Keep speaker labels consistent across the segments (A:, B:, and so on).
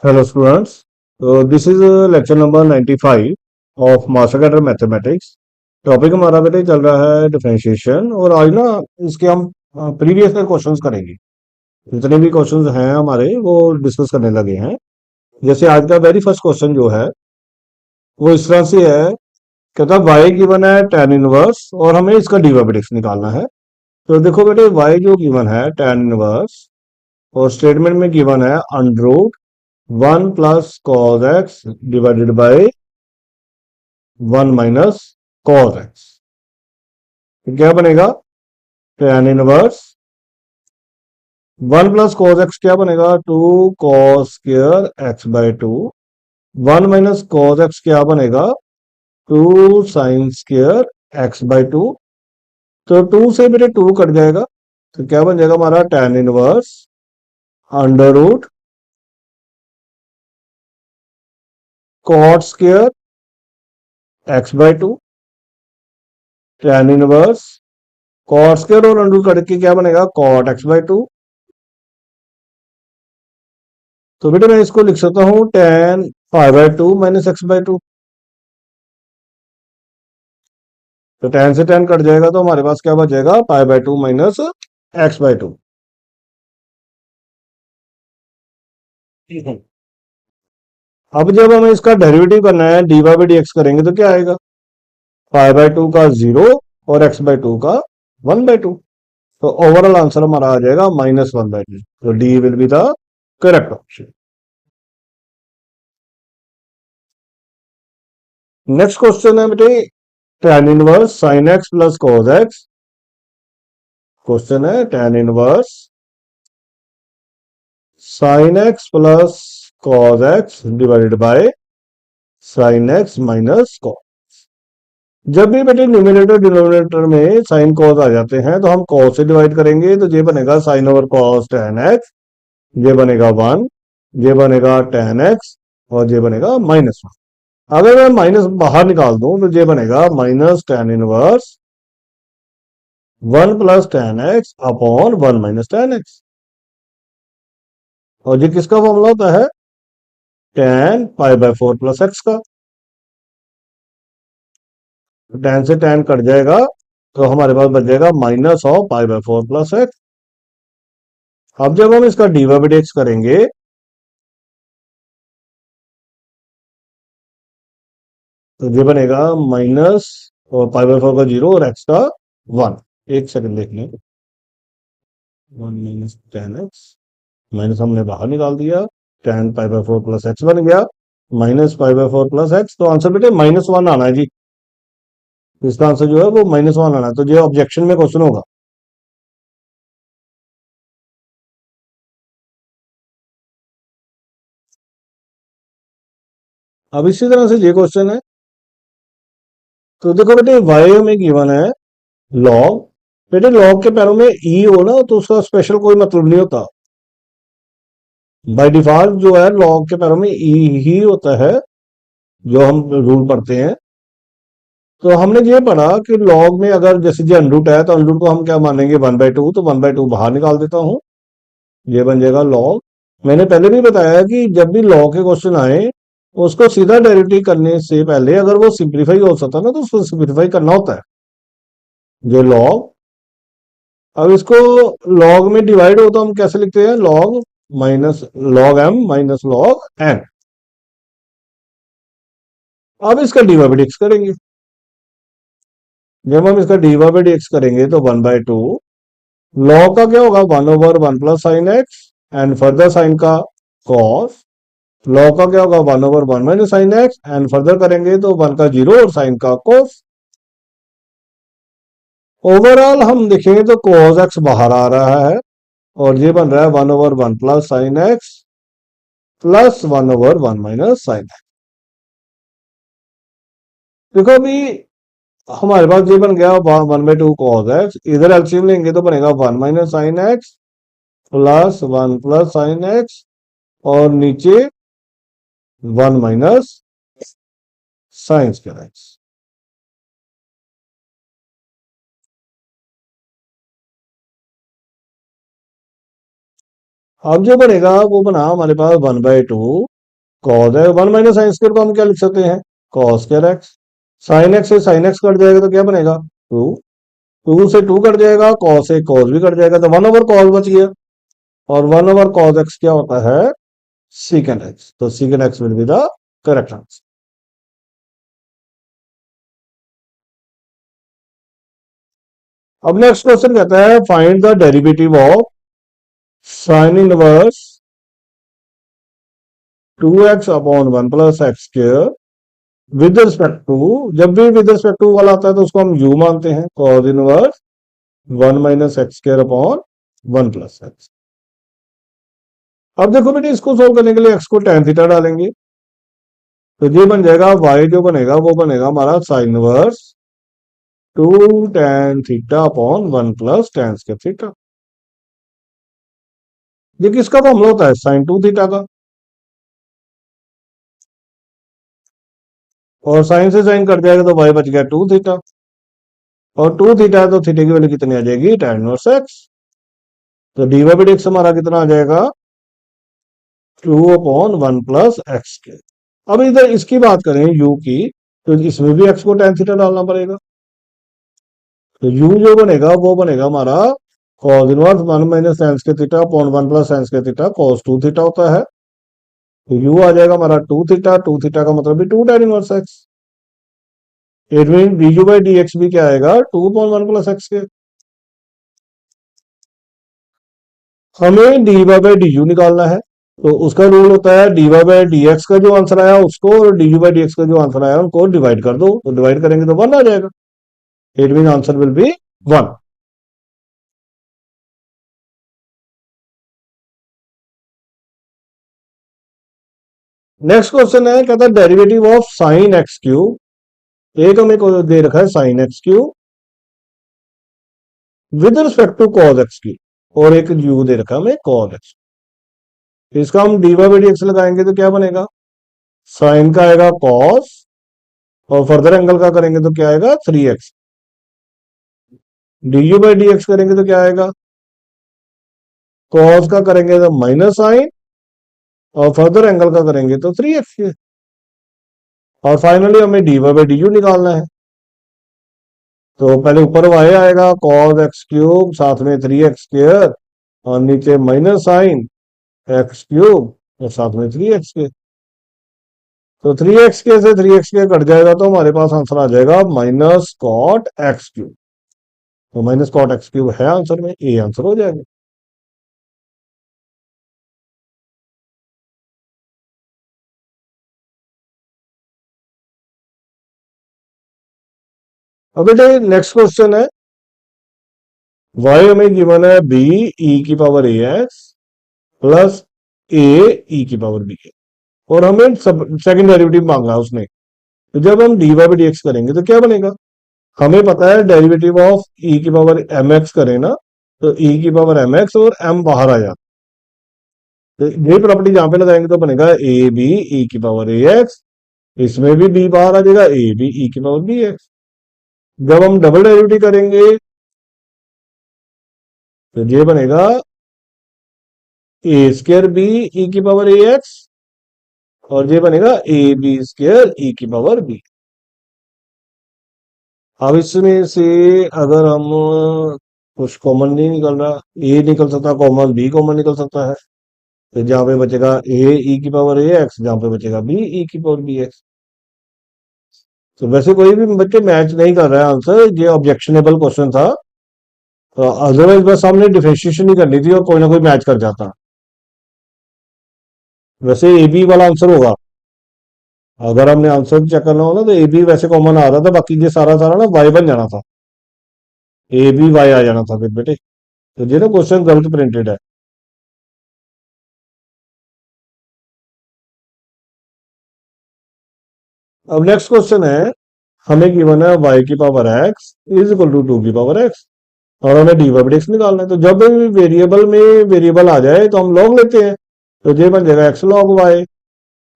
A: Hello students. So this is lecture number 95 of master cadre mathematics. Topic हमारा बेटे चल रहा है डिफरेंशिएशन और आज ना इसके हम प्रीवियस ईयर क्वेश्चंस करेंगे। जितने भी क्वेश्चंस हैं हमारे वो डिस्कस करने लगे हैं। जैसे आज का वेरी फर्स्ट क्वेश्चन जो है वो इस तरह से है, कहता है y गिवन है tan इनवर्स और हमें इसका डीरिवेटिव निकालना है। तो देखो बेटे y जो गिवन है tan इनवर्स और स्टेटमेंट में गिवन है under root 1 plus cos x divided by 1 minus cos x. क्या बनेगा? tan inverse 1 plus cos x क्या बनेगा? 2 cos square x by 2। 1 minus cos x क्या बनेगा? 2 साइन स्क्वायर एक्स बाय 2। तो 2 से बेटे 2 कट जाएगा तो क्या बन जाएगा हमारा tan inverse under root cot square x by 2। tan inverse cot square और अंडर करके क्या बनेगा? Cot x by 2। तो बेटे मैं इसको लिख सकता हूं tan pi by 2 minus x by 2। तो tan से tan कट जाएगा तो हमारे पास क्या बचेगा? Pi by 2 minus x by 2। अब जब हमें इसका डेरिवेटिव करना है d Y by D x करेंगे तो क्या आएगा? पाई बाय 2 का 0 और एक्स बाय 2 का 1 बाय 2। तो ओवरऑल आंसर हमारा आ जाएगा -1 बाय 2। तो D will be the correct option. Next question है बेटे tan inverse sine x plus cos x. Question है tan inverse sine x plus cos x divided by sine x minus cos. जब भी बेटे numerator denominator में sine cos आ जाते हैं तो हम कॉस से डिवाइड करेंगे तो ये बनेगा sine over cos tan x, ये बनेगा 1, ये बनेगा tan एक्स और ये बनेगा -1। अगर मैं माइनस बाहर निकाल दूं तो ये बनेगा minus tan inverse 1 plus tan x upon 1 minus tan x. और ये किसका फॉर्मूला होता है? tan pi by 4 plus x का। tan से tan कट जाएगा तो हमारे पास बच जाएगा minus of pi by 4 plus x. अब जब हम इसका D Y by D x करेंगे तो ये बनेगा माइनस और पाई बाय 4 का 0 और एक्स का 1। एक सेकंड देख लें। 1 माइनस tan एक्स माइनस हमने बाहर निकाल दिया, tan pi by 4 plus x बन गया minus pi by 4 plus x. तो आंसर बेटे -1 आना है जी। इसका आंसर जो है वो -1 आना है। तो ये ऑब्जेक्शन में क्वेश्चन होगा। अब इसी तरह से ये क्वेश्चन है। तो देखो बेटे वाई में गिवन है लॉग। बेटे लॉग के पैरों में ई हो ना तो उसका स्पेशल कोई मतलब नहीं होता। बाय डिफॉल्ट जो है लॉग के पैरों में ई ही होता है जो हम रूल पढ़ते हैं। तो हमने ये पढ़ा कि लॉग में अगर जैसे ये अनरूट है तो अनरूट को हम क्या मानेंगे? 1/2। तो 1/2 बाहर निकाल देता हूं, ये बन जाएगा लॉग। मैंने पहले भी बताया कि जब भी लॉग के क्वेश्चन आए उसको सीधा डेरिवेटिव करने से पहले अगर वो सिंप्लीफाई हो सकता ना तो उसको सिंप्लीफाई करना होता है। ये लॉग, अब इसको लॉग में डिवाइड हो तो हम कैसे लिखते हैं? Log minus log M minus log N. अब इसका डीवाई बाई डिक्स करेंगे। जब हम इसका डीवाई बाई डिक्स करेंगे तो 1/2 लॉग का क्या होगा? 1/1 plus sine x and further sine का कॉस। लॉग का क्या होगा? 1/1 minus sine x and further करेंगे तो 1 का 0 और साइन का कॉस। ओवरऑल हम देखेंगे तो कॉस एक्स बाहर आ रहा है और ये बन रहा है 1/1 plus sine x plus 1/1 minus sine x. देखो अभी हमारे पास ये बन गया 1/2 कॉस एक्स, इधर एलसीएम लेंगे तो बनेगा 1 minus sine x plus 1 plus sine x और नीचे 1 माइनस साइन स्क्वायर एक्स। अब जो बनेगा वो बना हमारे पास 1/2 कॉस है, 1 माइनस साइन स्क्वायर को हम क्या लिख सकते हैं, cos square x. Sine x से साइन एक्स कट जाएगा तो क्या बनेगा, 2। 2 से 2 कट जाएगा, कॉस से कॉस भी कट जाएगा, तो 1 ओवर कॉस बच गया। और 1 ओवर कॉस एक्स क्या होता है, सीकेंड एक्स। तो secant x will be the correct answer. अब नेक्स्ट क्वेश्चन कहता है find the derivative of sine inverse 2x upon 1 plus x square with respect to. जब भी विद रिस्पेक्ट टू वाला आता है तो उसको हम u मानते हैं, cos inverse 1 minus x square upon 1 plus x. अब देखो बेटे, इसको सोल्व करने के लिए x को tan थीटा डालेंगे, तो ये बन जाएगा y जो बनेगा वो बनेगा हमारा sine inverse 2 tan theta upon 1 plus tan square theta. ये किसका फॉर्मूला होता है, साइन 2 थीटा का। और साइन से साइन कट जाएगा तो y बच गया 2 थीटा, और 2 थीटा है तो थीटा की वैल्यू कितनी आ जाएगी, tan इनवर्स x। तो dy बाई dx हमारा कितना आ जाएगा, 2 अपॉन 1 प्लस एक्स के। अब इधर इसकी बात करें u की, तो इसमें भी x को tan थीटा डालना पड़ेगा। तो u जो बनेगा वो बनेगा हमारा cos inverse 1 minus sin square theta upon 1 plus sin square theta, cos 2 theta होता है। तो u आ जाएगा हमारा 2 थीटा, 2 थीटा का मतलब भी 2 tan inverse x। It mean du by dx भी क्या आएगा, 2 अपॉन 1 प्लस एक्स के। हमें dy बाई du निकालना है, तो उसका रूल होता है dy बाई dx का जो आंसर आया उसको और du बाई dx का जो आंसर आया उनको डिवाइड कर दो, तो डिवाइड करेंगे तो 1 आ जाएगा। It mean answer will be 1। Next question है, कहता है derivative of sine x cube. एक हमें को दे रखा है sine x cube with respect to cos x cube, और एक यू दे रखा है हमें कॉस एक्स। इसका हम डी बाई डी एक्स लगाएंगे तो क्या बनेगा, साइन का आएगा कॉस, और फर्दर एंगल का करेंगे तो क्या आएगा 3x। D u by D x करेंगे तो क्या आएगा, कॉस का करेंगे तो माइनस साइन, और फर्दर एंगल का करेंगे तो 3x। और फाइनली हमें d Y by d u निकालना है, तो पहले ऊपर y आएगा cos एक्स क्यूब साथ में 3x स्क्वायर, और नीचे माइनस साइन एक्स क्यूब और साथ में 3x के। तो 3x के से 3x के कट जाएगा तो हमारे पास आंसर आ जाएगा माइनस कॉट एक्स क्यूब। तो माइनस कॉट एक्स क्यूब है आंसर में, ए आंसर हो जाएगा। अब बेटे नेक्स्ट क्वेश्चन है, y हमें गिवन है b e की पावर ए एक्स प्लस ए ई की पावर बी, और हमें सेकंड डेरिवेटिव मांगा उसने। तो जब हम d Y by D x करेंगे तो क्या बनेगा, हमें पता है डेरिवेटिव ऑफ ई की पावर एम एक्स करें ना, तो ई की पावर एम एक्स और एम बाहर आ जाता, तो ये प्रॉपर्टी जहां पे लगाएंगे तो बनेगा ए बी ई की पावर ए एक्स, इसमें भी बी बाहर आ जाएगा, ए बी ई की पावर बी एक्स। जब हम डबल डेरिवेटिव करेंगे तो ये बनेगा ए स्क्वायर बी ई की पावर ए एक्स, और ये बनेगा ए बी स्क्वायर ई की पावर बी। अब इसमें से अगर हम कुछ कॉमन नहीं निकल रहा, ए निकल सकता कॉमन, बी कॉमन निकल सकता है, तो जहां पे बचेगा ए ई की पावर ए एक्स, जहां पे बचेगा बी ई की पावर बी एक्स। तो वैसे कोई भी बच्चे मैच नहीं कर रहा है आंसर, ये ऑब्जेक्शनेबल क्वेश्चन था, तो अदरवाइज बस हमने डिफरेंशिएशन ही करनी थी और कोई ना कोई मैच कर जाता। वैसे ए बी वाला आंसर होगा, अगर हमने आंसर चेक करना हो ना तो ए बी वैसे कॉमन आ रहा था, बाकी ये सारा सारा ना वाई बन जाना था, ए बी वाई आ जाना था फिर बेटे। तो ये ना क्वेश्चन गलत प्रिंटेड है। अब नेक्स्ट क्वेश्चन है, हमें गिवन है y की power x is equal to 2 की पावर x, और हमें डी बाई एक्स निकालना है। तो जब भी वेरिएबल में वेरिएबल आ जाए तो हम लॉग लेते हैं, तो ये बन जाएगा x लॉग y,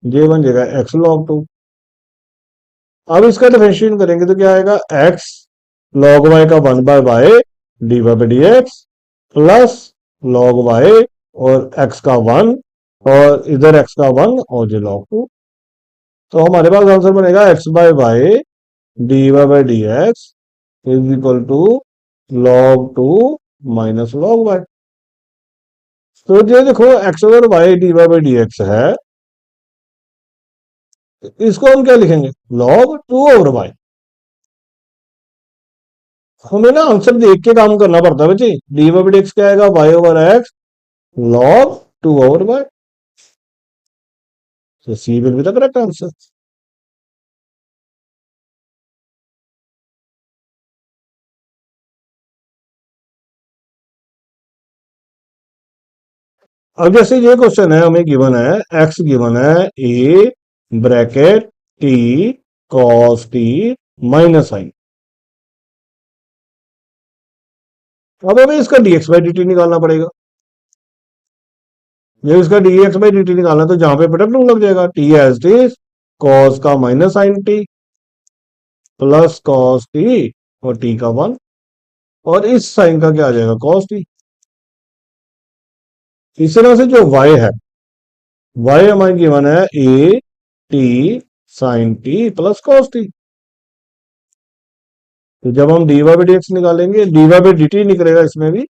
A: ये बन जाएगा x लॉग 2। अब इसका डिफरेंशिएशन करेंगे तो क्या आएगा, x लॉग y का 1 by y d Y by D x plus log y और x का 1 और इधर x का 1 और ये log 2। तो हमारे पास आंसर बनेगा x by y dy by d x is equal to log 2 माइनस log y। तो ये देखो x over y d Y by D x है, इसको हम क्या लिखेंगे, log 2 ओवर y। हमें ना आंसर देख के काम करना पड़ता है बच्चे। D Y by D X क्या आएगा, y over x log 2 over y। तो C will be the correct answer. अब जैसे ये क्वेश्चन है, हमें गिवन है x गिवन है a bracket t cos t minus I. अब हमें इसका dx बाई dt निकालना पड़ेगा। जब इसका dx बाई dt निकालना तो जहां पे प्रोडक्ट रूल लग जाएगा, t एज टी cos का minus sine t plus cos t और t का 1, और इस साइन का क्या आ जाएगा, cos t। इस तरह से जो y है, y हमारे गिवन है a t sine t plus cos t। तो जब हम dy बाई dx निकालेंगे, dy बाई dt निकलेगा इसमें भी,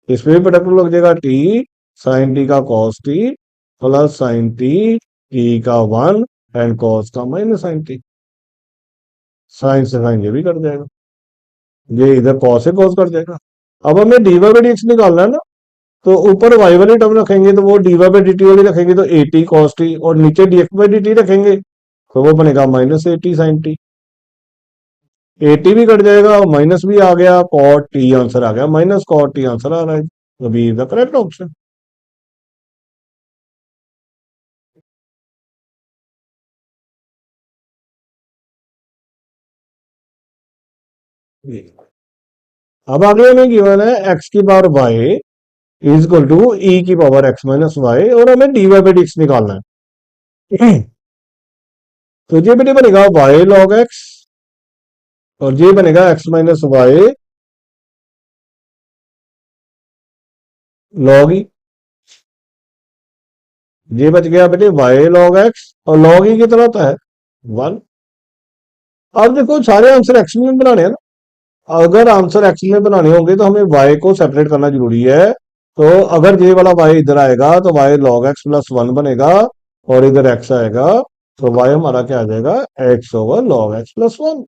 A: इसमें भी प्रोडक्ट रूल लग जाएगा, t साइन t का cos t plus sign t t का 1 एंड cos का माइनस साइन t। साइन से साइन ये भी कट जाएगा, ये इधर cos से cos कट जाएगा। अब हमें dy बाई dx निकालना है ना, तो ऊपर y वाली टर्म रखेंगे तो वो dy बाई dt वाली रखेंगे तो at cos t, और नीचे dx बाई dt रखेंगे तो वो बनेगा minus at sin t। at भी कट जाएगा, माइनस भी आ गया, cot t आंसर आ गया, माइनस cot t आंसर आ रहा है। तो B is the correct option. अब आगे हमें गिवन है x की power y is equal to e की पावर x माइनस वाई, और हमें dy बाई dx निकालना है। तो ये बेटे बनेगा y log x, और ये बनेगा x minus y log e। ये बच गया बेटे y log x, और log e कितना होता है, 1। अब देखो सारे आंसर x में बनाने हैं ना, अगर आंसर x में बनाने होंगे तो हमें y को सेपरेट करना जरूरी है। तो अगर ये वाला y इधर आएगा तो y log x प्लस 1 बनेगा, और इधर x आएगा तो y हमारा क्या आ जाएगा, x over log x plus 1।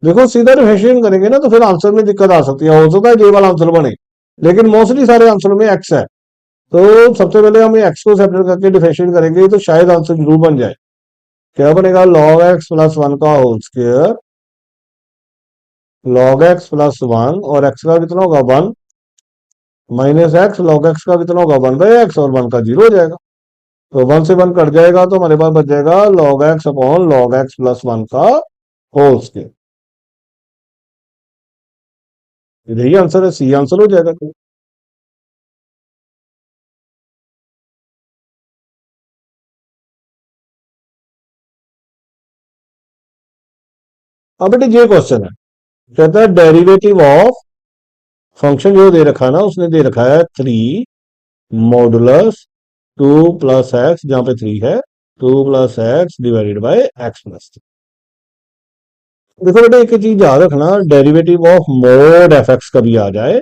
A: देखो सीधा डिफरेंशिएट करेंगे ना तो फिर आंसर में दिक्कत आ सकती है, हो सकता है ये वाला आंसर बने, लेकिन मोस्टली सारे आंसर में x है। तो सबसे पहले हम x को सेपरेट करके डिफरेंशिएट करेंगे तो शायद आंसर जरूर बन जाए। क्या बनेगा, log x प्लस 1 का whole square log x plus 1, और x का कितना होगा, 1 माइनस x log x का कितना होगा, 1 बाई एक्स, और 1 का 0 हो जाएगा। तो 1 से 1 कट जाएगा तो हमारे पास बच जाएगा log x upon log x plus 1 का होल स्क्वायर। यही आंसर है, सी आंसर हो जाएगा। तो अब बेटे ये क्वेश्चन है, कहता है डेरिवेटिव ऑफ फंक्शन जो दे रखा है ना, उसने दे रखा है 3 मॉडुलस 2 प्लस एक्स, जहां पे 3 है, 2 plus x divided by x plus 3। देखो बेटे एक चीज याद रखना, derivative of mode F x कभी आ जाए,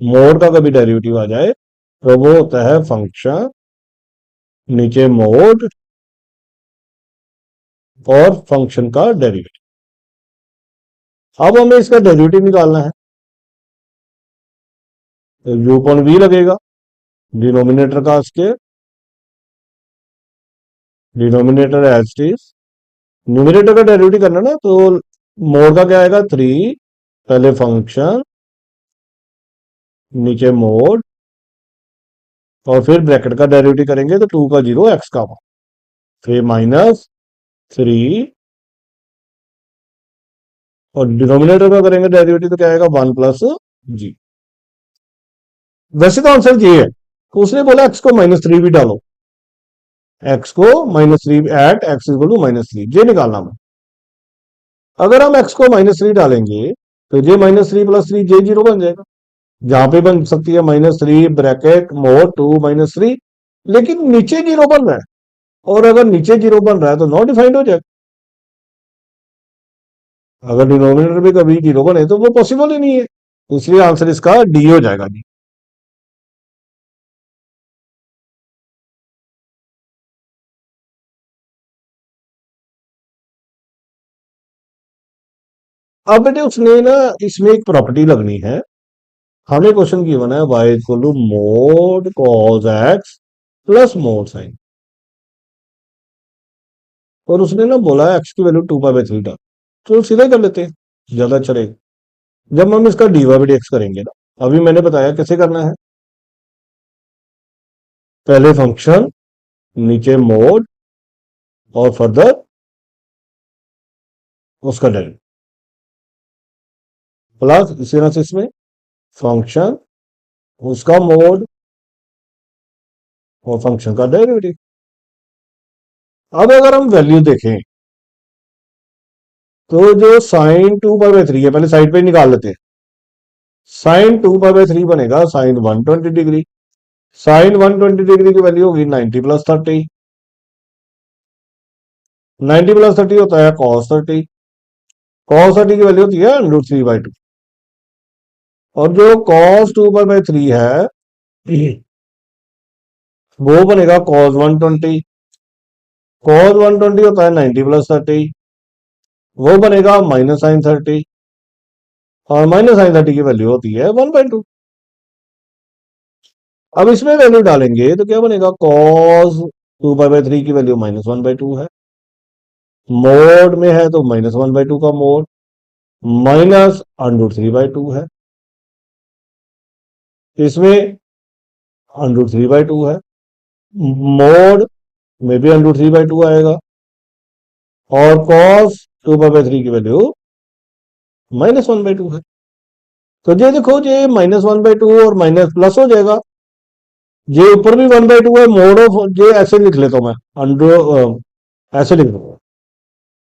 A: मोड का कभी डेरिवेटिव आ जाए तो वो होता है फंक्शन, नीचे मोड और फंक्शन का डेरिवेटिव। अब हमें इसका डेरिवेटिव निकालना है, तो यू अपॉन वी लगेगा, डिनोमिनेटर का square, denominator as it is, numerator का डेरिवेटिव करना ना, तो मोड का क्या आएगा, 3 पहले फंक्शन नीचे मोड, और फिर ब्रैकेट का डेरिवेटिव करेंगे तो 2 का 0 एक्स का 1, फिर माइनस 3, और डिनोमिनेटर का करेंगे डेरिवेटिव तो क्या आएगा, 1 प्लस जी। वैसे तो आंसर ये है, तो उसने बोला एक्स को -3 भी डालो, एक्स को -3 एट एक्स इक्वल टू -3, ये निकालना है। अगर हम एक्स को -3 डालेंगे तो ये -3 प्लस 3 जे 0 बन जाएगा, जहां पे बन सकती है -3 ब्रैकेट मोड 2 - 3, लेकिन नीचे जीरो बन रहा है, और अगर नीचे जीरो बन रहा है तो नॉट डिफाइंड हो जाएगा। अगर डिनोमिनेटर भी कभी जीरो बने तो वो पॉसिबल ही नहीं है, इसलिए आंसर इसका डी हो जाएगा जी। अब बेटे उसने ना इसमें एक प्रॉपर्टी लगनी है। हमें क्वेश्चन गिवन है y equal to mod cos x plus mod sine, और उसने ना बोला एक्स की वैल्यू 2 पाई बाई 3 था, तो सीधा ही कर लेते हैं, ज्यादा अच्छा रहेगा। जब हम इसका डीवाई बाई डी एक्स करेंगे ना, अभी मैंने बताया कैसे करना है। पहले फंक्शन, नीचे मोड, और फर्दर उसका डेरिवेटिव, प्लस इसी तरह से इसमें फंक्शन, उसका मोड, और फंक्शन का डेरिवेटिव। अब अगर हम वैल्यू देखें तो जो sin 2 पाई बाई 3 है, पहले साइड पे निकाल लेते हैं। sin 2 पाई बाई 3 बनेगा sin 120 डिग्री। sin 120 डिग्री की वैल्यू होगी 90 + 30। 90 + 30 होता है cos 30। cos 30 की वैल्यू होती है √3/2। और जो cos 2 पाई बाई 3 है वो बनेगा cos 120। cos 120 होता है 90 + 30, वो बनेगा -sin 30। और -sin 30 की वैल्यू होती है 1/2। अब इसमें वैल्यू डालेंगे तो क्या बनेगा, cos 2 पाई बाई 3 की वैल्यू -1/2 है, मोड में है तो -1/2 का मोड, माइनस √3/2 है, इसमें √3/2 है, मोड में भी √3/2 आएगा, और cos 2 पाई बाई 3 की वैल्यू -1/2 है। तो ये देखो, ये -1/2 और माइनस प्लस हो जाएगा। ये ऊपर भी 1/2 है, मोड ऑफ ये ऐसे लिख लेता हूं मैं, ऐसे लिख दूंगा,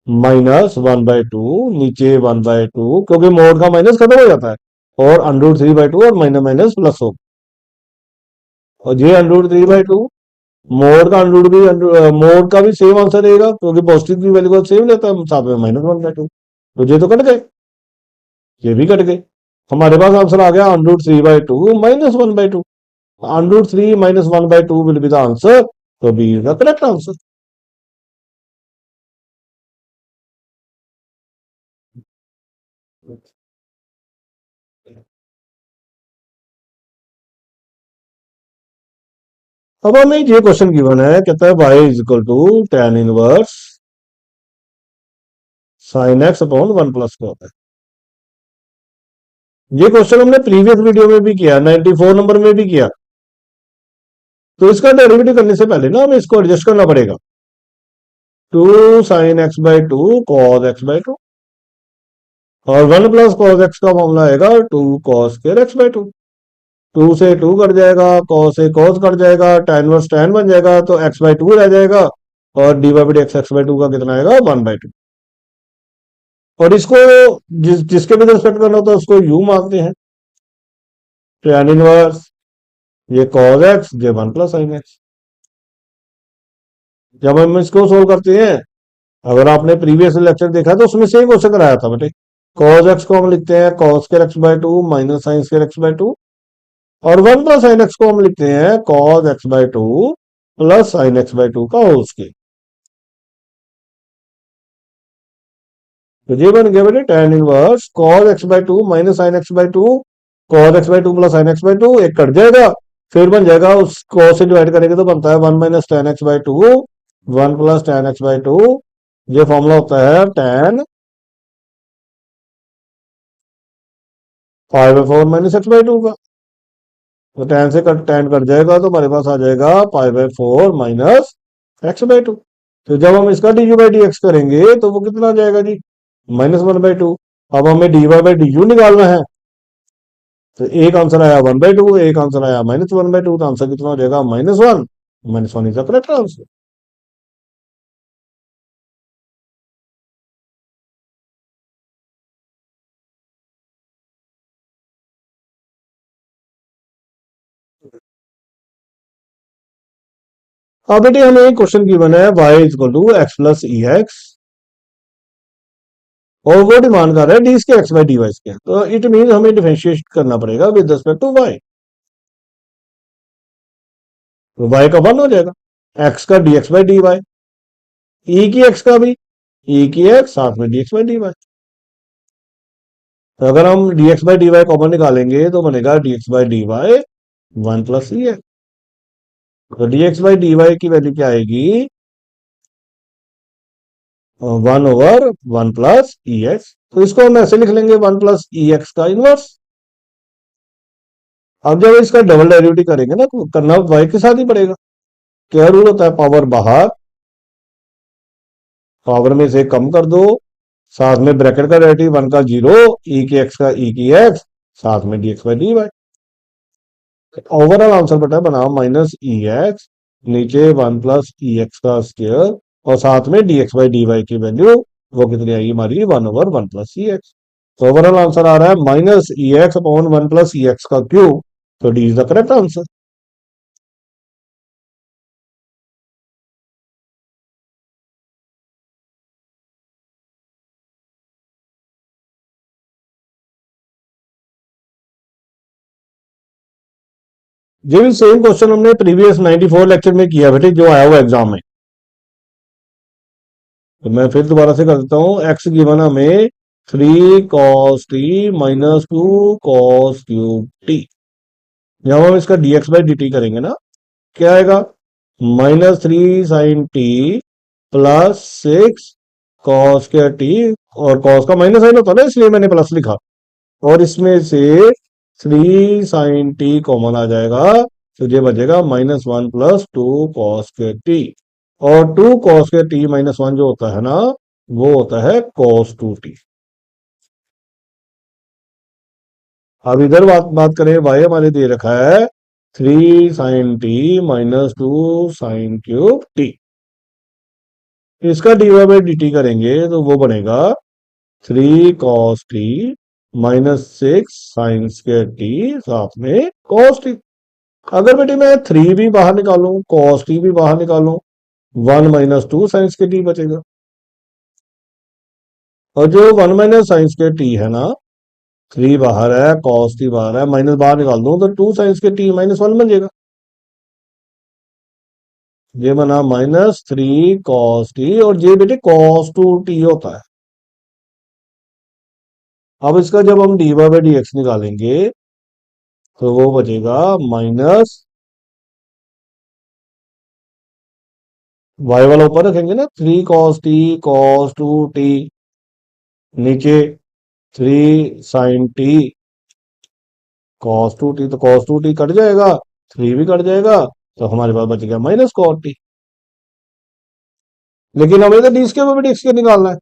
A: -1/2 नीचे 1/2, क्योंकि मोड का माइनस खत्म हो जाता है, और √3/2 और माइनस माइनस प्लस हो, और ये √3/2, मोड का अंडरूट भी मोड का भी सेम आंसर रहेगा, क्योंकि पॉजिटिव की वैल्यू का सेम लेता है, साथ में -1/2। तो ये तो कट गए, ये भी कट गए। हमारे पास आंसर आ गया √3/2 -1/2। √3 -1/2 विल बी द आंसर, तो B is the correct answer. अब हमें ये क्वेश्चन गिवन है, कहता है y is equal to tan inverse sin x upon 1 + होता है। ये क्वेश्चन हमने प्रीवियस वीडियो में भी किया, 94 नंबर में भी किया। तो इसका डेरिवेटिव करने से पहले ना हमें इसको एडजस्ट करना पड़ेगा। 2 sin x/2 cos x/2, और 1 + cos x का फॉर्मूला आएगा 2 cos2x/2। 2 से 2 कट जाएगा, cos से cos कट जाएगा, tan वर्स tan बन जाएगा, तो x/2 रह जाएगा, और dy/dx x/2 का कितना आएगा, 1/2। और इसको जिसके भी रिस्पेक्ट करना होता है उसको u मानते हैं। tan इनवर्स ये cos x, ये 1 + sin x। जब हम इसको सोल्व करते हैं, अगर आपने प्रीवियस लेक्चर देखा तो उसमें सेम क्वेश्चन कराया था बेटे। cos x को हम लिखते हैं cos2x/2 माइनस sin2x/2, और 1 + sin x को हम लिखते हैं cos x/2 plus sin x/2 का होल स्क्वायर। तो ये बन गया बेटे tan inverse cos x/2 minus sin x/2, cos x/2 plus sin x/2, एक कट जाएगा, फिर बन जाएगा, उस cos से डिवाइड करेंगे तो बनता है 1 - tan x/2, 1 + tan x/2। ये फॉर्मूला होता है tan π/4 - x/2 का। तो tan कट जाएगा तो हमारे पास आ जाएगा π/4 माइनस x/2। तो जब हम इसका du/dx करेंगे तो वो कितना आ जाएगा जी, -1/2। अब हमें dy/du निकालना है, तो एक आंसर आया 1/2, एक आंसर आया -1/2, तो आंसर कितना हो जाएगा, -1। -1 इज द करेक्ट आंसर। अब बेटे हमें एक क्वेश्चन गिवन है y equal to X plus E X, और वो डिमांड कर रहा है डी के X by D Y square, तो इट मीन हमें डिफरेंशिएट करना पड़ेगा विद रिस्पेक्ट टू y। तो y का वन हो जाएगा, x का D x by D Y, E की x का भी ई की x साथ में D x by D Y. तो अगर हम D x by D Y common निकालेंगे तो बनेगा D x by D Y one plus E x. तो D x by D Y की वैल्यू क्या आएगी, वन ओवर वन प्लस ई एक्स। तो इसको हम ऐसे लिख लेंगे वन प्लस ई एक्स का इनवर्स। अब जब इसका डबल डेरिवेटिव करेंगे ना तो करना वाई के साथ ही पड़ेगा। क्या रूल होता है, पावर बाहर, पावर में से कम कर दो, साथ में ब्रैकेट का डेरिवेटिव वन का जीरो, ई की एक्स का ई की एक्स, साथ में D x by D y. Overall answer बटा बना माइनस ई एक्स, नीचे वन प्लस ई एक्स का स्क्वायर, और साथ में D x by D Y की वैल्यू वो कितनी आएगी हमारी, वन ओवर वन प्लस ई एक्स। तो ओवरऑल आंसर आ रहा है minus e x upon one plus ई एक्स का क्यूब। तो D is the correct answer. ये भी सेम क्वेश्चन हमने प्रीवियस 94 लेक्चर में किया बेटे, जो आया हुआ एग्जाम में। तो मैं फिर दोबारा से कर देता हूं। एक्स गिवन हमें three cos T minus to cos cube T. जब हम इसका D x by D T करेंगे ना, क्या आएगा, minus three sine T plus six cos के टी, और कॉस का माइनस साइन होता है ना इसलिए मैंने प्लस लिखा, और इसमें से थ्री साइन टी कॉमन आ जाएगा, तो ये बचेगा minus one plus two cos के टी। और टू कॉस के टी माइनस वन जो होता है ना, वो होता है कॉस टू टी। अब इधर बात बात करें, वाई हमारे दे रखा है three sine T minus two sine cube T. इसका D Y by D T करेंगे तो वो बनेगा three cos T minus six sine square T, साथ में कॉस टी। अगर बेटे मैं थ्री भी बाहर निकालूं, कॉस टी भी बाहर निकालूं, one minus two sine square T बचेगा। और जो one minus sign square T है ना, थ्री बाहर है, कॉस टी बाहर है, माइनस बाहर निकाल दूं तो two sine square t minus one बन जाएगा। ये बना माइनस थ्री कॉस टी, और ये बेटे कॉस टू टी होता है। अब इसका जब हम d Y by D x निकालेंगे तो वो बचेगा माइनस, वाई वाला ऊपर रखेंगे ना, three cos T cos two T, नीचे three sine T cos two T, तो कॉस टू टी कट जाएगा, थ्री भी कट जाएगा, तो हमारे पास बच गया माइनस कॉस टी। लेकिन हमें तो D square by D x निकालना है।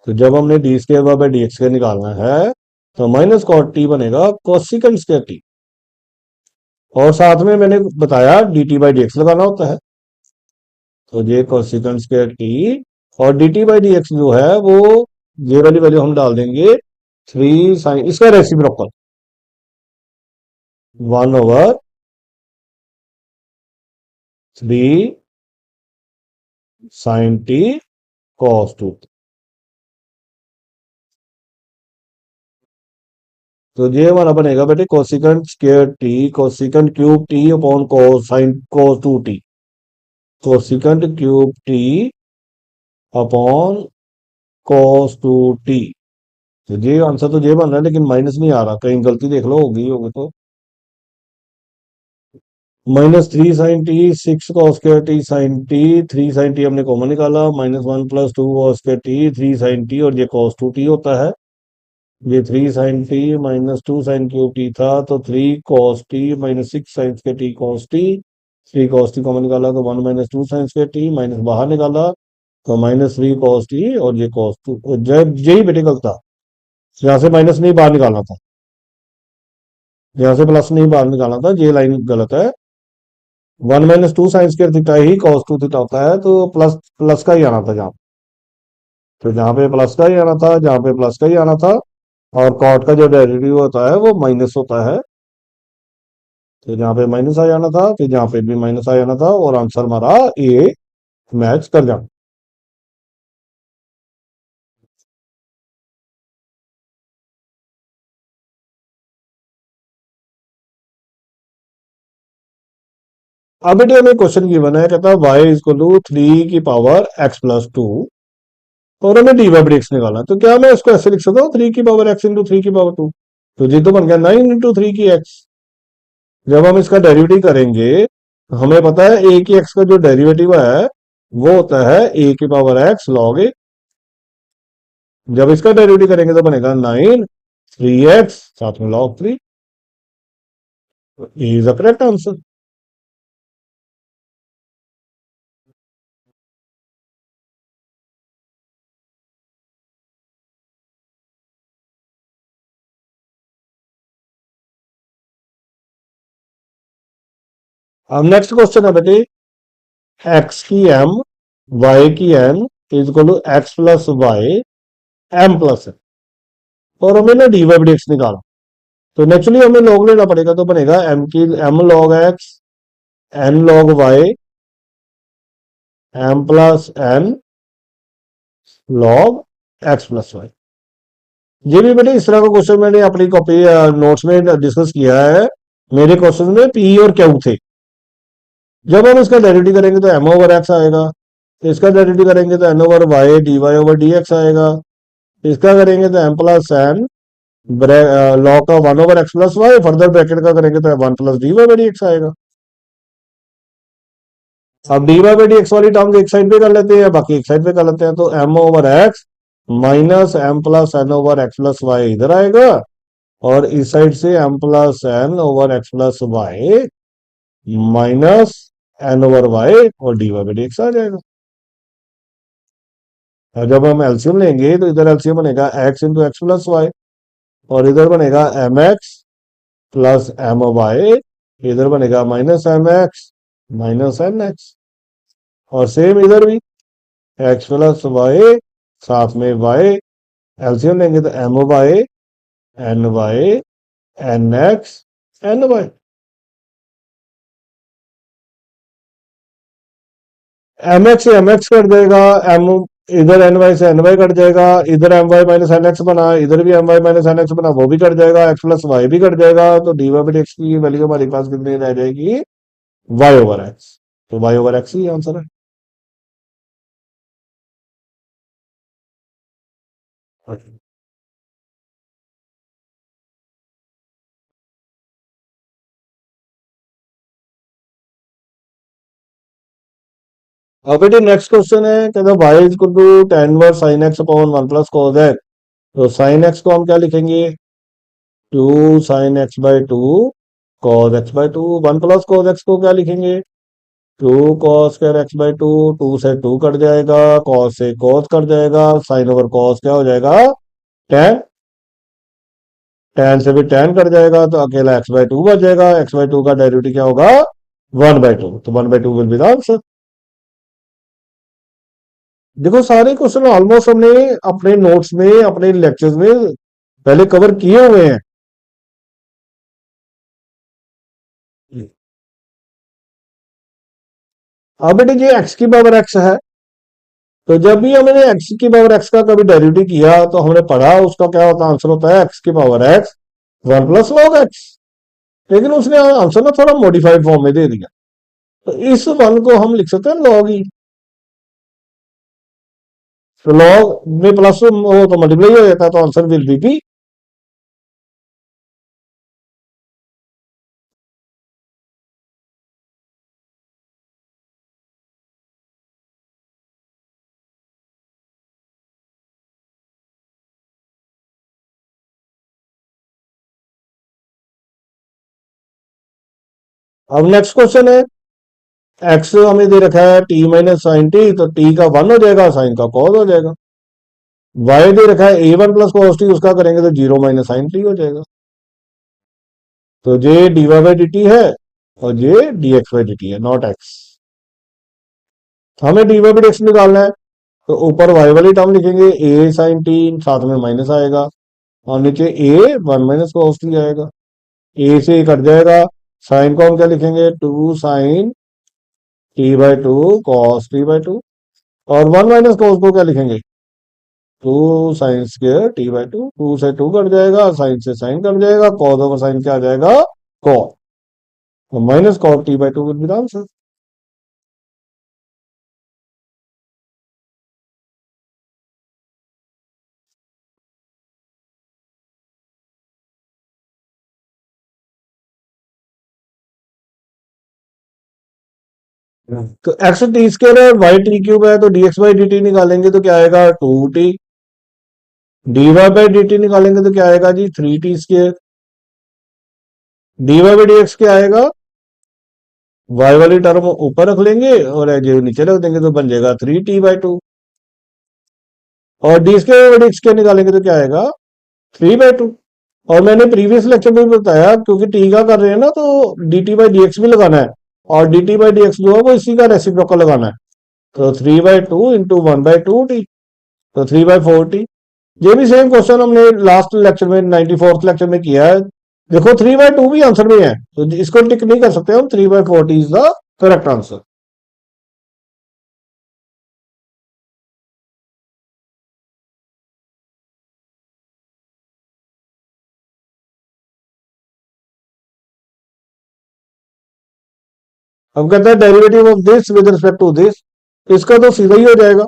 A: तो जब हमने D square by D x निकालना है तो माइनस कॉट टी बनेगा कोसिकेंट स्क्वायर टी, और साथ में मैंने बताया D T by D x लगाना होता है। तो ये कोसिकेंट स्क्वायर टी, और D T by D x जो है वो ये वाली वैल्यू हम डाल देंगे थ्री साइन, इसका reciprocal one over three sine T cos two. तो ये हमारा बनेगा बेटे cosecant square t cosecant cube t upon cos sine cos two t, cosecant cube t upon cos two T. तो ये आंसर तो ये बन रहा है, लेकिन माइनस नहीं आ रहा, कहीं गलती देख लो होगी होगी तो। Minus three sine t six cos square t sine t, three sine t हमने कॉमन निकाला, minus one plus two cos square t three sine t, और ये कॉस टू टी होता है। ये three sine T minus two sine cube t था, तो three cos T minus six sine square t cos t, three cos t common निकाला तो one minus two sine square t, minus बाहर निकाला तो माइनस थ्री कॉस टी, और ये cos to, यही बेटे गलत था, यहाँ से माइनस नहीं बाहर निकालना था, यहाँ से प्लस नहीं बाहर निकालना था, ये लाइन गलत है। One minus two sine square theta ही कॉस टू थीटा होता है, तो प्लस प्लस का ही आना था जहाँ, तो जहाँ पे प्लस का ही आना था, जहाँ पे प्लस का ही आना था। और कॉट का जो डेरिवेटिव होता है वो माइनस होता है, तो यहाँ पे माइनस आ जाना था, फिर यहाँ पे भी माइनस आ जाना था, और आंसर हमारा ए मैच कर जाना। अब बेटे हमें क्वेश्चन गिवन है, कहता है y इज इक्वल टू 3 की पावर x+2, और हमें डी बाई डी एक्स निकालना है। तो क्या मैं इसको ऐसे लिख सकता हूँ 3 की पावर x इंटू 3 की पावर 2? तो ये तो बन गया 9 इंटू 3 की x। जब हम इसका डेरिवेटिव करेंगे तो हमें पता है a की x का जो डेरिवेटिव है वो होता है a की पावर x log a। जब इसका डेरिवेटिव करेंगे तो बनेगा 9 3x साथ में log 3। Is the correct answer. अब नेक्स्ट क्वेश्चन है बेटे, x की m y की n is equal to x+y m+n, और हमें ना डी वाई डी एक्स निकाला। तो नेचुरली हमें लॉग लेना पड़ेगा, तो बनेगा m log x n log y m+n log x+y। ये भी बेटे इस तरह का क्वेश्चन मैंने अपनी कॉपी नोट्स में डिस्कस किया है। मेरे क्वेश्चन में पी और क्यू थे। जब हम इसका डेरिवेटिव करेंगे तो m ओवर x आएगा, इसका डेरिवेटिव करेंगे तो n over y dy over dx आएगा, इसका करेंगे तो m+n लॉग का 1/x+y, फर्दर ब्रैकेट का करेंगे तो 1+dy/dx आएगा। अब dy/dx वाली टर्म एक साइड पे कर लेते हैं, बाकी एक साइड पे कर लेते हैं। तो m over x minus m+n/x+y इधर आएगा, और इस साइड से m+n/x+y माइनस n/y और dy/dx आ जाएगा। और जब हम एलसीएम लेंगे तो इधर एलसीएम बनेगा x इंटू x+y, और इधर बनेगा mx+my, इधर बनेगा -mx -nx, और सेम इधर भी x+y साथ में y, एलसीएम लेंगे तो my ny nx ny। mx से mx कट जाएगा, m इधर ny से ny कट जाएगा, इधर my माइनस nx बना, इधर भी my माइनस nx बना, वो भी कट जाएगा, x+y भी कट जाएगा। तो dy/dx की वैल्यू हमारे पास कितनी रह जाएगी? y/x। तो y/x ही आंसर है। अब बेटे नेक्स्ट क्वेश्चन है, कहता है y is equal to tan inverse sin x upon 1 plus cos x। तो sin x को हम क्या लिखेंगे? 2 sin x/2 cos x/2। 1 plus cos x को क्या लिखेंगे? 2 cos स्क्वायर x/2, 2 से 2 कट जाएगा, cos से cos कट जाएगा, sin ओवर cos क्या हो जाएगा? tan। tan से भी tan कट जाएगा, तो अकेला x/2 बच जाएगा। x/2 का डेरिवेटिव क्या होगा? 1/2। तो 1/2 विल बी द आंसर। देखो सारे क्वेश्चन ऑलमोस्ट हमने अपने नोट्स में, अपने लेक्चर्स में पहले कवर किए हुए हैं। अब बेटे ये x की पावर x है, तो जब भी हमने x की पावर x का कभी डेरिवेटिव किया तो हमने पढ़ा उसका क्या होता, आंसर होता है x की power x 1 plus log x। लेकिन उसने आंसर ना थोड़ा मॉडिफाइड फॉर्म में दे दिया, तो इस 1 को हम लिख सकते हैं लॉग ही। तो लॉग में प्लस वो तो मल्टीप्लाई हो जाता है, तो आंसर विल बी पी। अब नेक्स्ट क्वेश्चन है, x हमें दे रखा है t माइनस साइन टी, तो t का 1 हो जाएगा, साइन का कॉस हो जाएगा। y दे रखा है a1 प्लस cos t, उसका करेंगे तो 0 माइनस साइन टी हो जाएगा। तो ये dy/dt है और ये dx/dt है, नॉट x। हमें dy/dx निकालना है, तो ऊपर y वाली टर्म लिखेंगे a साइन टी, साथ में माइनस आएगा, और नीचे a 1 माइनस cos t आएगा। a से कट जाएगा, साइन को हम क्या लिखेंगे, 2 sin t/2 cos t/2, और 1 - cos को क्या लिखेंगे, 2 sin² t/2, 2 से 2 कट जाएगा, साइन से साइन कट जाएगा, cos ओवर साइन क्या आ जाएगा, cos, तो -cos t/2 will be the answer. तो x t² है, y t³ है, तो dx/dt निकालेंगे तो क्या आएगा, 2t। dy/dt निकालेंगे तो क्या आएगा जी, 3t²। dy/dx क्या आएगा, y वाली टर्म ऊपर रख लेंगे और जो नीचे रख देंगे तो बन जाएगा 3t/2। और d²/dx क्या निकालेंगे तो क्या आएगा, 3/2। और मैंने प्रीवियस लेक्चर में भी बताया, क्योंकि टी का कर रहे हैं ना, तो dt/dx भी लगाना है, और dt/dx जो है वो इसी का रेसिप्रोकल लगाना है। तो 3/2 इंटू 1/2t, तो 3/4t। ये भी सेम क्वेश्चन हमने लास्ट लेक्चर में 94th लेक्चर में किया है। देखो 3/2 भी आंसर में है, तो इसको टिक नहीं कर सकते हम, 3/4t is the correct answer. हम कहते हैं derivative of this with respect to this, इसका तो सीधा ही हो जाएगा।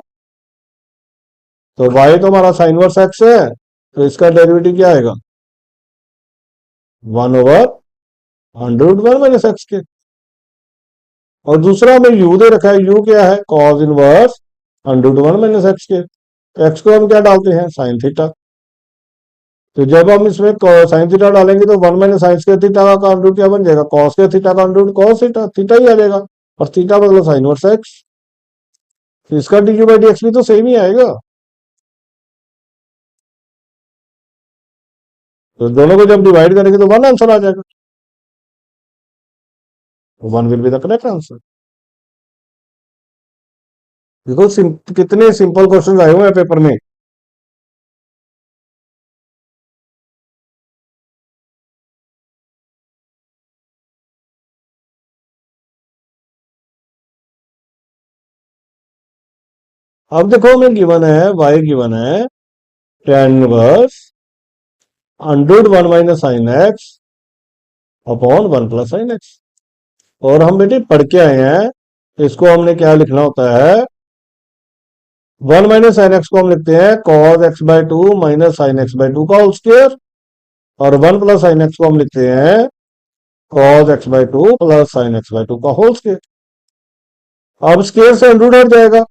A: तो y तो हमारा साइन वर्स एक्स है, तो इसका डेरिवेटिव क्या आएगा, 1/√1 - x के। और दूसरा हमें u दे रखा है, u क्या है, cos इनवर्स √1 - x के। तो x को हम क्या डालते हैं, साइन थीटा। तो जब हम इसमें साइन थीटा डालेंगे तो 1 - sin² थीटा का कॉन्जूगेट क्या बन जाएगा, cos² थीटा कॉन्जूगेट cos थीटा, थीटा ही आ जाएगा। और थीटा मतलब साइन वर्स एक्स, तो इसका dq/dx भी तो सेम ही आएगा। तो दोनों को जब डिवाइड करेंगे तो 1 आंसर आ जाएगा, 1 will be the correct answer. देखो कितने सिंपल क्वेश्चन आए हुए हैं पेपर में। अब देखो हमें गिवन है, y गिवन है tan inverse √1 - sin x upon 1 + sin x। और हम बेटे पढ़ के आए हैं, तो इसको हमने क्या लिखना होता है, 1 - sin x को हम लिखते हैं cos x/2 -sin x/2 का होल स्क्वायर, और 1 + sin x को हम लिखते हैं cos x/2 +sin x/2 का होल स्क्वायर। अब स्क्वायर से अंडर हट जाएगा,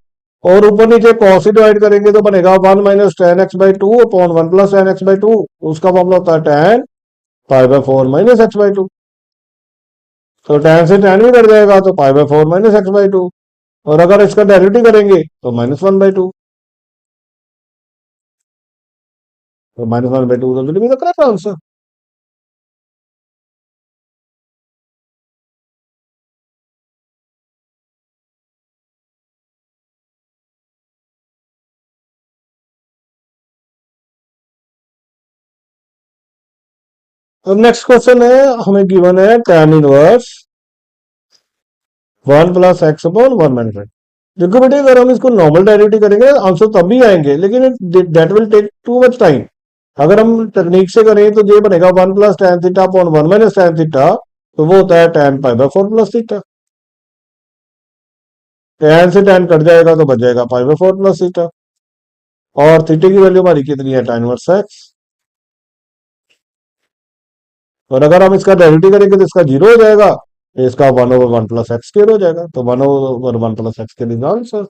A: और ऊपर नीचे cos से डिवाइड करेंगे तो बनेगा 1 - tan x/2 upon 1 + tan x/2। उसका फॉर्मूला होता है tan π/4 - x/2। तो tan से tan भी कट जाएगा, तो π/4 - x/2। और अगर इसका डेरिवेटिव करेंगे तो -1/2, तो -1/2 will be the correct answer. अब नेक्स्ट क्वेश्चन है, हमें गिवन है tan inverse 1 + x upon 1 - x। देखो बेटे अगर हम इसको नॉर्मल डेरिवेटिव करेंगे आंसर तब भी आएंगे, लेकिन that will take too much time. अगर हम टेक्निक से करें तो ये बनेगा 1 + tan theta upon 1 - tan theta, तो वो होता है tan π/4 + थीटा। tan से tan कट जाएगा तो बच जाएगा π/4 + थीटा। और थीटा की वैल्यू हमारी कितनी है, tan इनवर्स x। और अगर हम इसका डेरिवेटिव करेंगे तो इसका 0 हो जाएगा, तो इसका 1/1 + x² हो जाएगा, तो 1/1 + x² इज आंसर।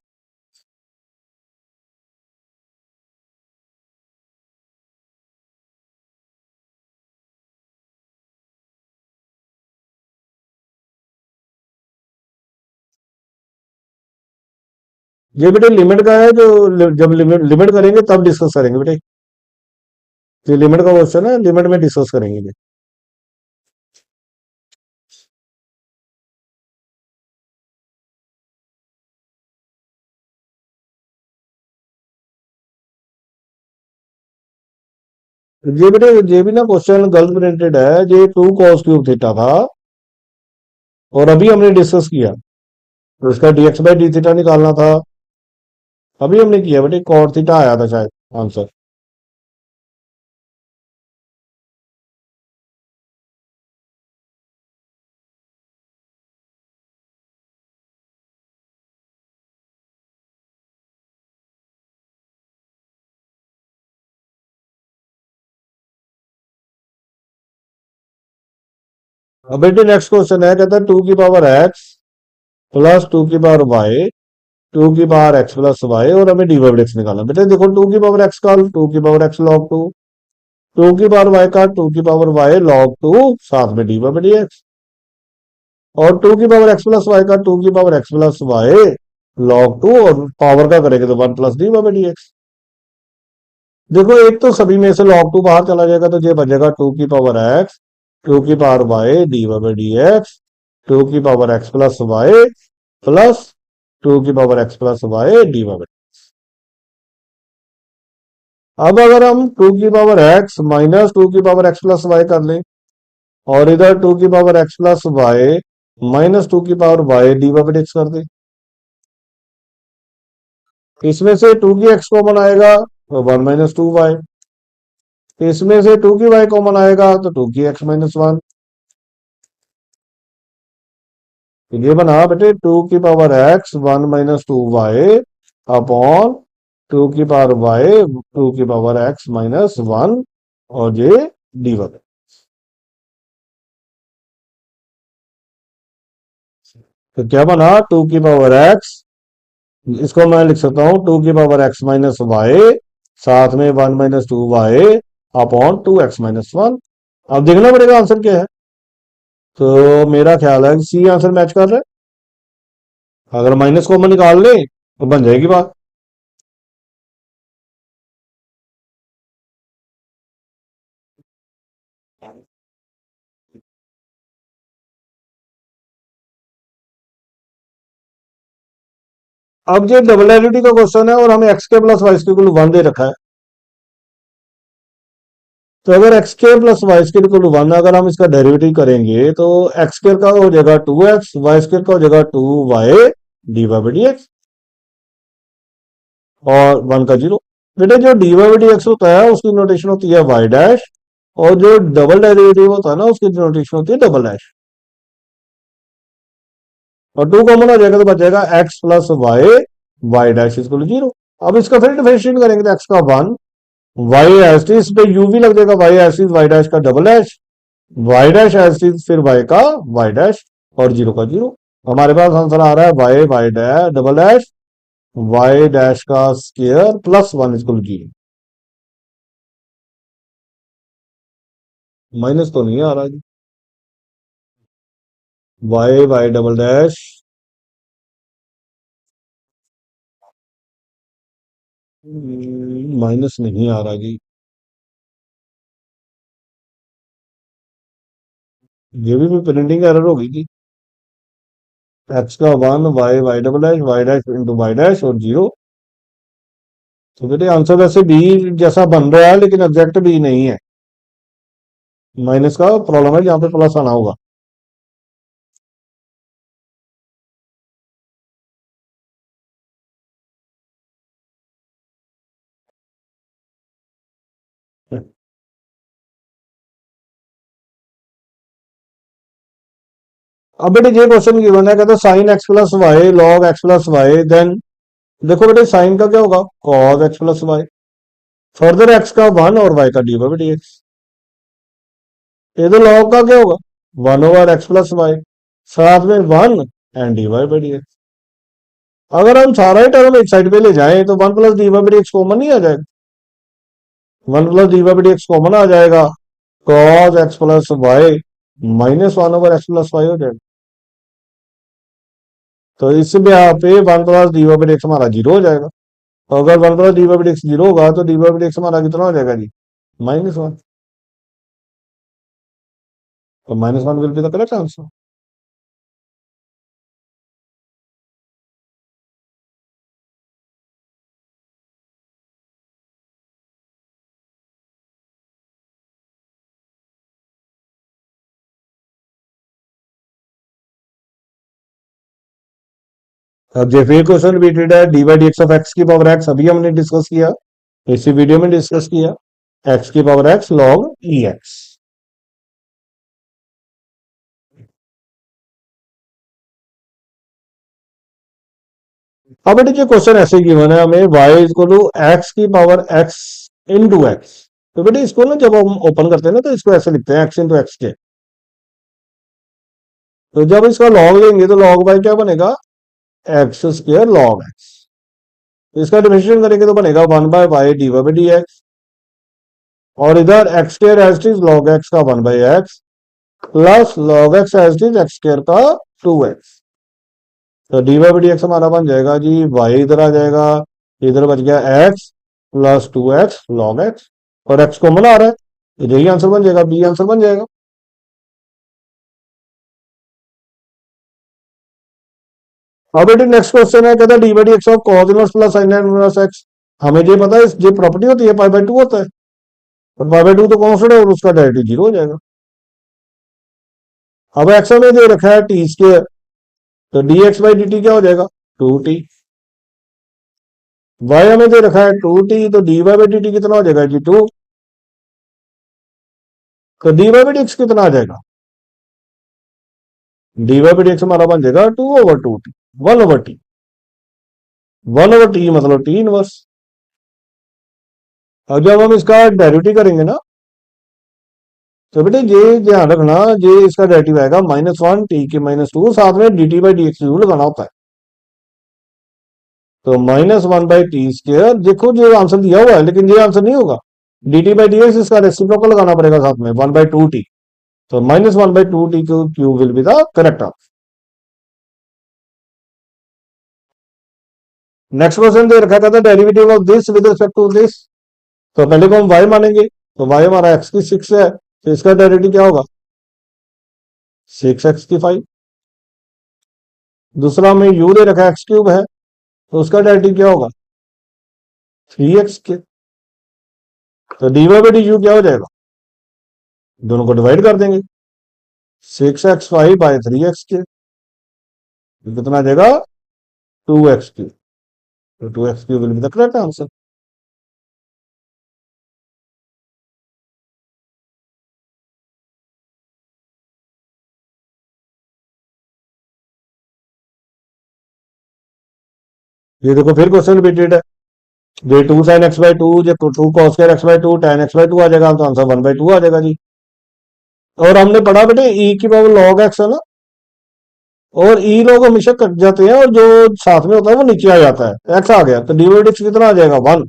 A: ये बेटे लिमिट का है, जो जब लिमिट लिमिट करेंगे तब डिस्कस करेंगे बेटे। ये लिमिट का क्वेश्चन है, लिमिट में डिस्कस करेंगे ये। ये बेटे ये भी ना क्वेश्चन गर्ल प्रिंटेड है, ये 2 cos³ थीटा था, और अभी हमने डिस्कस किया तो उसका dx बाई डी थीटा निकालना था। अभी हमने किया बेटे, कॉट थीटा आया था शायद आंसर। अब बेटे नेक्स्ट क्वेश्चन है, कहता है टू की पावर एक्स प्लस टू की पावर वाई, टू की पावर एक्स प्लस वाई, और हमें डी बाई एक्स निकालना। बेटे देखो, टू की पावर एक्स का टू की power x log two, two की पावर वाई का टू की पावर वाई लॉग टू, साथ में डी बाई डी एक्स, और टू की पावर एक्स प्लस वाई का टू की power x plus y log two, और पावर का करेंगे तो one plus d by D x. देखो एक तो सभी में से लॉग टू बाहर चला जाएगा तो ये बचेगा टू की पावर एक्स, टू की power Y D by D X, two की power x plus Y plus two की power x plus Y D by. अब अगर हम टू की पावर एक्स माइनस टू की पावर एक्स प्लस वाई कर लें, और इधर टू की power x plus Y minus two की power Y D by X कर दें, इसमें से टू की एक्स कॉमन आएगा तो वन माइनस टू वाई, इसमें से टू की वाई कॉमन आएगा तो टू की एक्स माइनस वन। तो ये बना बेटे टू की power x one minus two y upon two की पावर वाई टू की पावर एक्स माइनस वन, और ये डी वाई। तो क्या बना, टू की पावर एक्स, इसको मैं लिख सकता हूं टू की पावर एक्स माइनस वाई, साथ में one minus two y upon two x minus one. अब देखना पड़ेगा आंसर क्या है। तो मेरा ख्याल है सी आंसर मैच कर रहा है। अगर माइनस कॉमन निकाल ले तो बन जाएगी बात। अब ये डबल डेरिवेटिव का क्वेश्चन है और हमें एक्स के प्लस वाई के इक्वल वन दे रखा है। तो अगर एक्स के प्लस वाई के इक्वल वन, अगर हम इसका डेरिवेटिव करेंगे तो एक्स स्क्र का हो जाएगा टू एक्स, वाई स्क्र का हो जाएगा two y d Y by D x, और वन का जीरो। बेटे जो d Y by D x होता है उसकी नोटेशन होती है वाई डैश, और जो डबल डेरिवेटिव होता है ना उसकी नोटेशन होती है डबल डैश। और टू कॉमन हो जाएगा तो बच जाएगा x plus y Y dash is zero. अब इसका फिर डिफरेंशिएट करेंगे तो एक्स का वन, वाई एस इस पे यू भी लग जाएगा, वाई एस वाई डैश का double dash, Y dash S फिर वाई का वाई डैश, और जीरो का जीरो। हमारे पास आंसर आ रहा है Y Y dash double dash Y dash का square plus one equal zero. Minus तो नहीं आ रहा जी। Y Y double dash, minus नहीं आ रहा जी। ये भी प्रिंटिंग एरर होगी जी। एक्स का one, Y Y double dash, Y dash into y dash और जीरो। तो बेटे आंसर वैसे बी जैसा बन रहा है लेकिन एग्जैक्ट बी नहीं है। माइनस का प्रॉब्लम है, यहाँ पे प्लस आना होगा। अब बेटे ये क्वेश्चन गिवन है, कहते sine x plus y log x plus y, then देखो बेटे साइन का क्या होगा, cos x plus y, further x का वन और वाई का डी बाई डी एक्स। ये तो लॉग का क्या होगा, one over x plus y, साथ में one and d Y by D x. अगर हम सारा ही टर्म एक साइड पे ले जाएं तो one plus D Y D X common नहीं आ जाएगा, one plus D Y D X common आ जाएगा, cos x plus Y minus one over x plus Y हो जाएगा। तो इस यहाँ पे one plus D Y X हमारा जीरो हो जाएगा। तो अगर one plus D Y X zero होगा तो डी वाई एक्स हमारा कितना हो जाएगा जी, माइनस वन। तो minus one will be the correct answer. अब जो फिर क्वेश्चन रिपीटेड है, D by D x of x की पावर एक्स, अभी हमने डिस्कस किया, इसी वीडियो में डिस्कस किया, एक्स की पावर एक्स लॉग ई एक्स। अब बेटे जो क्वेश्चन ऐसे गिवन है हमें y इक्वल टू एक्स की पावर x इंटू एक्स, तो बेटे इसको ना जब हम ओपन करते हैं ना तो इसको ऐसे लिखते हैं x इंटू एक्स के। तो जब इसका लॉग लेंगे तो लॉग बाय क्या बनेगा, एक्स स्क्र लॉग एक्स। इसका डिफरेंशिएशन करेंगे तो बनेगा 1/y d Y by D x, और इधर x square as it is log x का 1/x plus log x as it is x square का 2x। तो D Y by D x हमारा बन जाएगा जी, y इधर आ जाएगा, इधर बच गया x plus 2x log x, और x कॉमन आ रहा है, तो यही आंसर बन जाएगा, बी आंसर बन जाएगा। अब बेटे नेक्स्ट क्वेश्चन है, कहता है D by D x of cos inverse plus sine inverse x. हमें ये पता है ये प्रॉपर्टी होती है पाई बाई टू होता है, और पाई बाई टू तो कॉन्स्टेंट है और उसका डायरेक्टली जीरो हो जाएगा। अब एक्स हमें दे रखा है टी स्क्र, तो D x by D T क्या हो जाएगा, 2t। वाई हमें दे रखा है 2t, तो D Y by D t कितना हो जाएगा जी 2। तो D Y by D x कितना आ जाएगा, d Y by D x हमारा बन जाएगा 2/2t, 1/t, 1/t मतलब टी इनवर्स। अब जब हम इसका डेरिवेटिव करेंगे ना, तो बेटे ये ध्यान रखना, ये इसका डेरिवेटिव आएगा -1 टी के -2, साथ में D T by D x जरूर लगाना होता है। तो -1/t², देखो जो आंसर दिया हुआ है लेकिन ये आंसर नहीं होगा, D T by D X इसका रेसिप्रोकल लगाना पड़ेगा साथ में 1/2t। तो -1/2t cube will be the correct answer. Next question दे रखा था derivative of this with respect to this. तो पहले को हम y मानेंगे, तो y हमारा x की 6 है, तो इसका डेरिवेटिव क्या होगा, 6x की 5। दूसरा हमें u दे रखा है x³ है, तो उसका डेरिवेटिव क्या होगा, 3x के। तो D Y by d u क्या हो जाएगा, दोनों को डिवाइड कर देंगे, 6x5 बाय 3x के, तो कितना आ जाएगा 2x3। तो 2x3 will be the correct answer. ये देखो फिर क्वेश्चन रिपीटेड है, ये 2 sin x/2, ये 2 cos square x/2 tan x/2 आ जाएगा, तो आंसर 1/2 आ जाएगा जी। और हमने पढ़ा बेटे e की पावर log x है ना, और ई लोग हमेशा कट जाते हैं और जो साथ में होता है वो नीचे आ जाता है, एक्स आ गया, तो डिवाइड एक्स कितना आ जाएगा 1।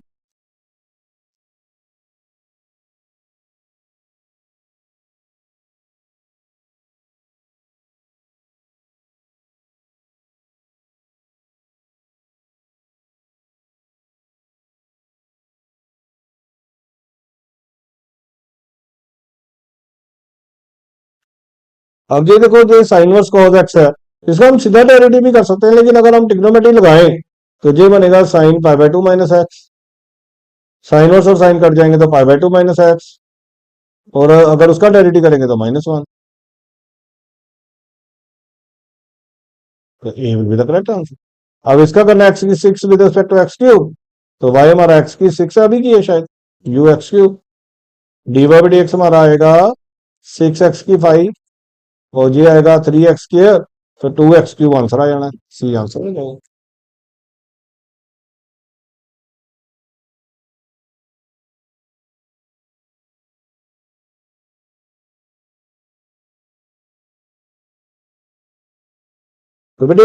A: अब ये देखो जो साइन वर्स कॉस एक्स है, इसको हम सीधा डेरिवेटिव भी कर सकते हैं, लेकिन अगर हम ट्रिग्नोमेट्री लगाएं तो ये बनेगा sine pi by two minus X, sine inverse और साइन कट जाएंगे तो pi by two minus X, और अगर उसका डेरिवेटिव करेंगे तो -1। तो A will be the correct answer. अब इसका करना एक्स की 6 विद रिस्पेक्ट टू x³ तो वाई हमारा एक्स की 6 अभी की है शायद, u(x³), d Y by D x हमारा आएगा 6x की 5, और ये आएगा 3x², तो 2x³ आंसर आ जाना, सी आंसर हो जाएगा। तो बेटे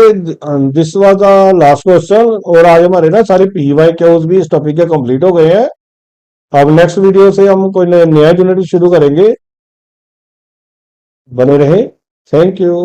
A: this was the last question, और आज हमारे ना सारे पी वाई क्यूज भी इस टॉपिक के कंप्लीट हो गए हैं। अब नेक्स्ट वीडियो से हम कोई नया यूनिट शुरू करेंगे, बने रहे, थैंक यू।